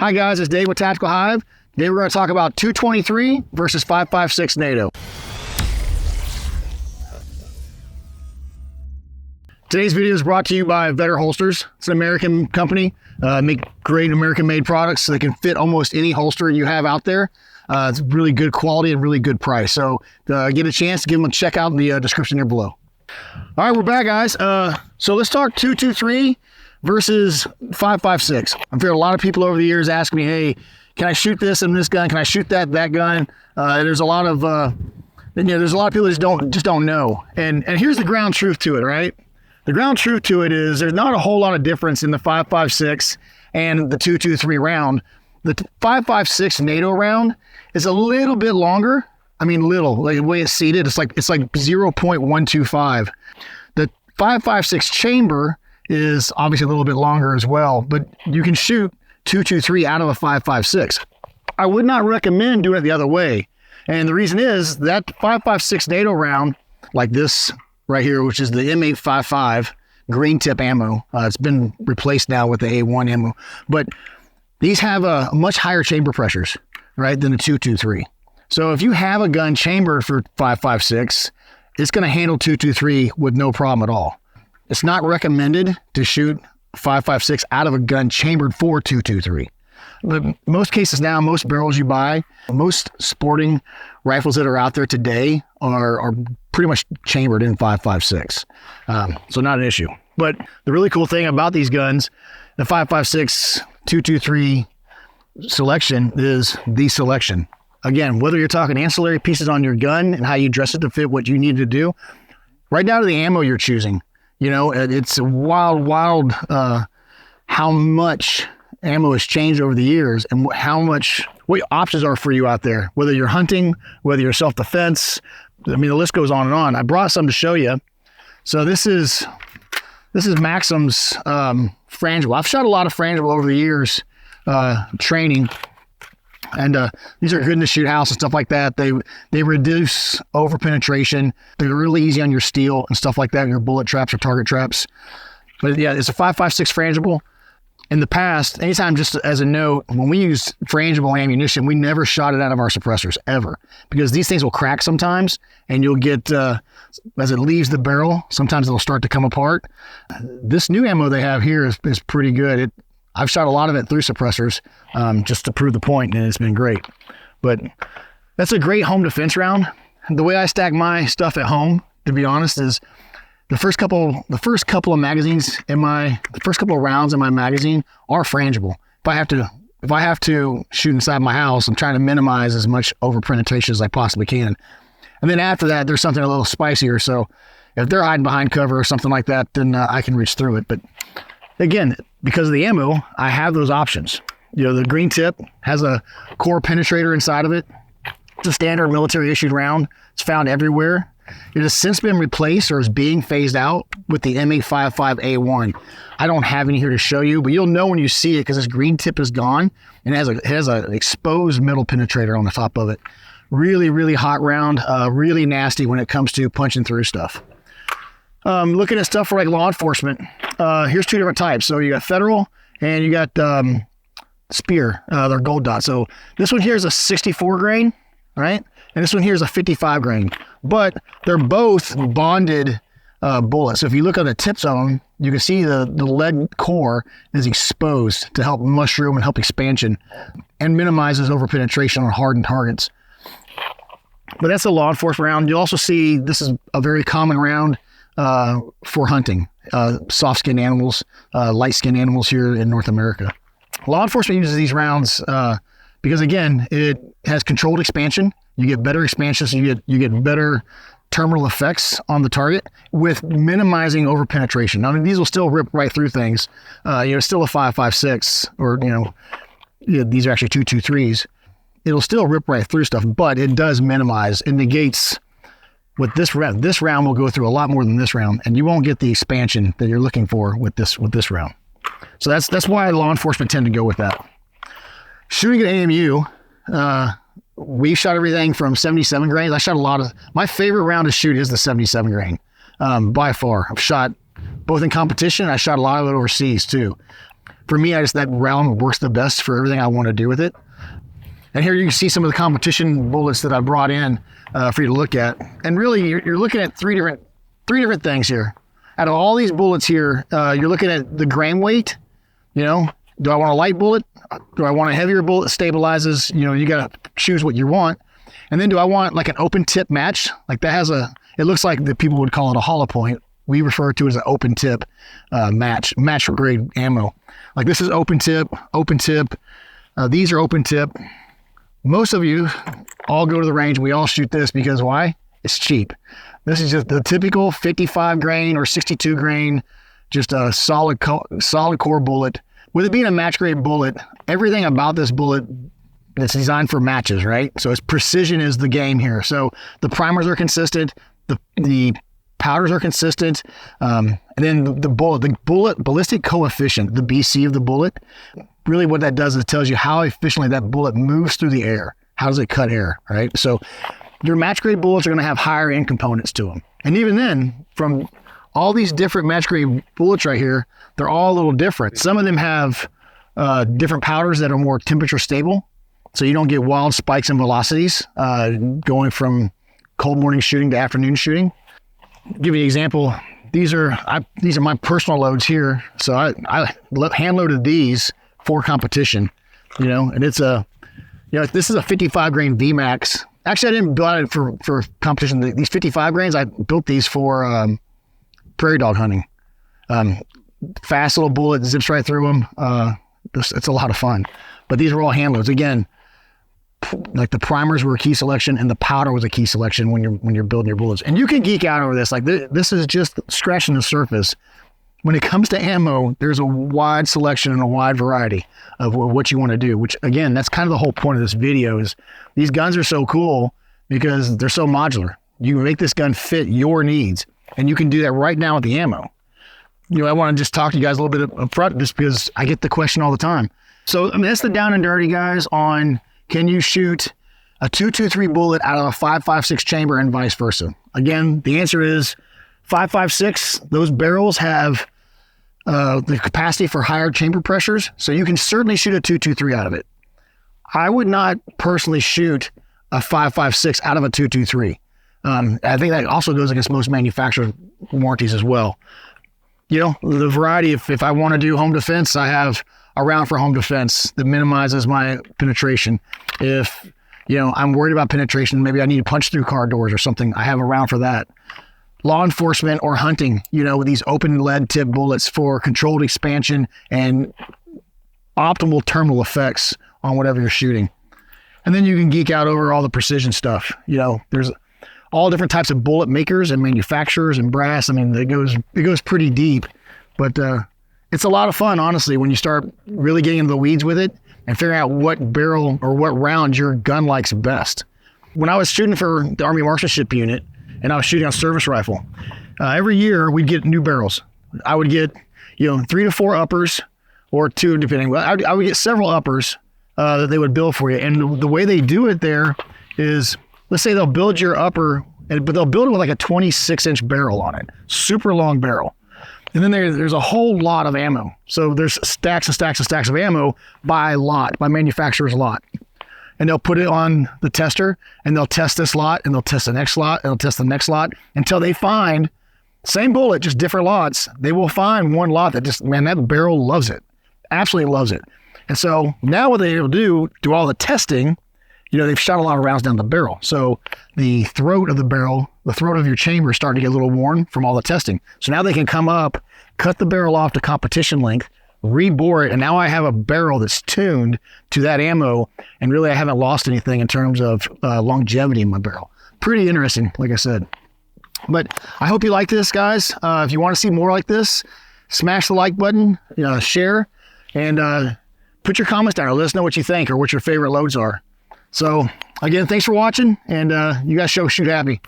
Hi guys, it's Dave with Tactical Hyve. Today we're going to talk about 223 versus 5.56 NATO. Today's video is brought to you by Vedder Holsters. It's an American company. Make great American-made products so they can fit almost any holster you have out there. It's really good quality and really good price. So get a chance to give them a check out in the description there below. All right, we're back, guys. So let's talk 223 versus 5.56. I've heard a lot of people over the years ask me, hey, can I shoot this in this gun? Can I shoot that gun? There's a lot of there's a lot of people that just don't know. And here's the ground truth to it, right? The ground truth to it is there's not a whole lot of difference in the 5.56 and the 223 round. The 5.56 NATO round is a little bit longer. I mean, little, like the way it's seated, it's like 0.125. The 5.56 chamber is obviously a little bit longer as well, but you can shoot 223 out of a 5.56. I would not recommend doing it the other way. And the reason is that 5.56 NATO round, like this right here, which is the M855 green tip ammo. It's been replaced now with the A1 ammo, but these have a much higher chamber pressures, right, than the 223. So if you have a gun chambered for 5.56, it's going to handle 223 with no problem at all. It's not recommended to shoot 5.56 out of a gun chambered for 223. But most cases now, most barrels you buy, most sporting rifles that are out there today are pretty much chambered in 5.56. So not an issue. But the really cool thing about these guns, the 5.56 223 selection is the selection. Again, whether you're talking ancillary pieces on your gun and how you dress it to fit what you need to do, right down to the ammo you're choosing. You know, it's wild, how much ammo has changed over the years and what options are for you out there, whether you're hunting, whether you're self-defense. I mean, the list goes on and on. I brought some to show you. So this is Maxim's frangible. I've shot a lot of frangible over the years, training. And these are good in the shoot house and stuff like that. They reduce over penetration. They're really easy on your steel and stuff like that, your bullet traps or target traps. But yeah, it's a 5.56 frangible. In the past, anytime, just as a note, when we used frangible ammunition, we never shot it out of our suppressors ever, because these things will crack sometimes, and you'll get as it leaves the barrel, sometimes it'll start to come apart. This new ammo they have here is pretty good. I've shot a lot of it through suppressors just to prove the point, and it's been great. But that's a great home defense round. The way I stack my stuff at home, to be honest, is the first couple of magazines the first couple of rounds in my magazine are frangible. If I have to shoot inside my house, I'm trying to minimize as much over penetration as I possibly can. And then after that, there's something a little spicier. So if they're hiding behind cover or something like that, then I can reach through it. But again, because of the ammo, I have those options. You know, the green tip has a core penetrator inside of it. It's a standard military issued round. It's found everywhere. It has since been replaced or is being phased out with the M855A1. I don't have any here to show you, but you'll know when you see it because this green tip is gone and it has an exposed metal penetrator on the top of it. Really, really hot round, really nasty when it comes to punching through stuff. Looking at stuff for like law enforcement, here's two different types. So you got federal and you got spear, they're gold dot. So this one here is a 64 grain, right? And this one here is a 55 grain, but they're both bonded bullets. So if you look at the tip zone, you can see the lead core is exposed to help mushroom and help expansion and minimizes over penetration on hardened targets. But that's a law enforcement round. You'll also see this is a very common round for hunting, soft-skinned animals, light-skinned animals here in North America. Law enforcement uses these rounds because, again, it has controlled expansion. You get better expansion, so you get better terminal effects on the target with minimizing over penetration. I mean, these will still rip right through things. Still a 5.56, or these are actually 223s. It'll still rip right through stuff, but it does minimize. It negates with this round. This round will go through a lot more than this round, and you won't get the expansion that you're looking for with this round. So that's why law enforcement tend to go with that. Shooting at AMU, we shot everything from 77 grains. I shot a lot of, my favorite round to shoot is the 77 grain, by far. I've shot both in competition. I shot a lot of it overseas too. for me, that round works the best for everything I want to do with it. And here you can see some of the competition bullets that I brought in for you to look at. And really, you're looking at three different things here. Out of all these bullets here, you're looking at the gram weight. You know, do I want a light bullet? Do I want a heavier bullet that stabilizes? You know, you got to choose what you want. And then do I want like an open tip match? Like that has it looks like the people would call it a hollow point. We refer to it as an open tip match grade ammo. Like this is open tip. These are open tip. Most of you all go to the range. We all shoot this because why? It's cheap. This is just the typical 55 grain or 62 grain, just a solid core bullet. With it being a match grade bullet, everything about this bullet, it's designed for matches, right? So its precision is the game here. So the primers are consistent, the powders are consistent, and then the bullet ballistic coefficient, the BC of the bullet, really what that does is it tells you how efficiently that bullet moves through the air. How does it cut air, right? So your match grade bullets are going to have higher end components to them. And even then, from all these different match grade bullets right here, they're all a little different. Some of them have different powders that are more temperature stable, so you don't get wild spikes in velocities going from cold morning shooting to afternoon shooting. I'll give you an example. These are my personal loads here. So I hand loaded these for competition, you know, and it's this is a 55 grain VMAX. Actually, I didn't buy it for competition. These 55 grains, I built these for prairie dog hunting. Fast little bullet, zips right through them. It's a lot of fun. But these are all hand loads. Again, like the primers were a key selection and the powder was a key selection when you're building your bullets. And you can geek out over this. Like this is just scratching the surface. When it comes to ammo, there's a wide selection and a wide variety of what you want to do, which again, that's kind of the whole point of this video is these guns are so cool because they're so modular. You can make this gun fit your needs, and you can do that right now with the ammo. You know, I want to just talk to you guys a little bit up front just because I get the question all the time. So, I mean, that's the down and dirty, guys, on can you shoot a 223 bullet out of a 5.56 chamber and vice versa? Again, the answer is 5.56. Those barrels have the capacity for higher chamber pressures, so you can certainly shoot a 223 out of it. I would not personally shoot a 5.56 out of a 223. I think that also goes against most manufacturer warranties as well. You know, the variety, if I want to do home defense, I have a round for home defense that minimizes my penetration. If, you know, I'm worried about penetration, maybe I need to punch through car doors or something, I have a round for that. Law enforcement or hunting, you know, with these open lead tip bullets for controlled expansion and optimal terminal effects on whatever you're shooting. And then you can geek out over all the precision stuff. You know, there's all different types of bullet makers and manufacturers and brass. I mean, it goes pretty deep, but it's a lot of fun, honestly, when you start really getting into the weeds with it and figuring out what barrel or what round your gun likes best. When I was shooting for the Army Marksmanship Unit and I was shooting a service rifle, every year we'd get new barrels. I would get, 3 to 4 uppers or 2, depending. Well, I would get several uppers that they would build for you. And the way they do it there is, let's say they'll build your upper, but they'll build it with like a 26-inch barrel on it, super long barrel. And then there's a whole lot of ammo. So there's stacks and stacks and stacks of ammo by manufacturer's lot. And they'll put it on the tester and they'll test this lot and they'll test the next lot and they'll test the next lot until they find, same bullet, just different lots. They will find one lot that just, man, that barrel loves it. Absolutely loves it. And so now what they'll do all the testing, they've shot a lot of rounds down the barrel. So the throat of the barrel, the throat of your chamber is starting to get a little worn from all the testing. So now they can come up, cut the barrel off to competition length, rebore it, and now I have a barrel that's tuned to that ammo, and really I haven't lost anything in terms of longevity in my barrel. Pretty interesting, like I said. But I hope you like this, guys. If you want to see more like this, smash the like button, share, and put your comments down or let us know what you think or what your favorite loads are. So again, thanks for watching, and you guys shoot happy.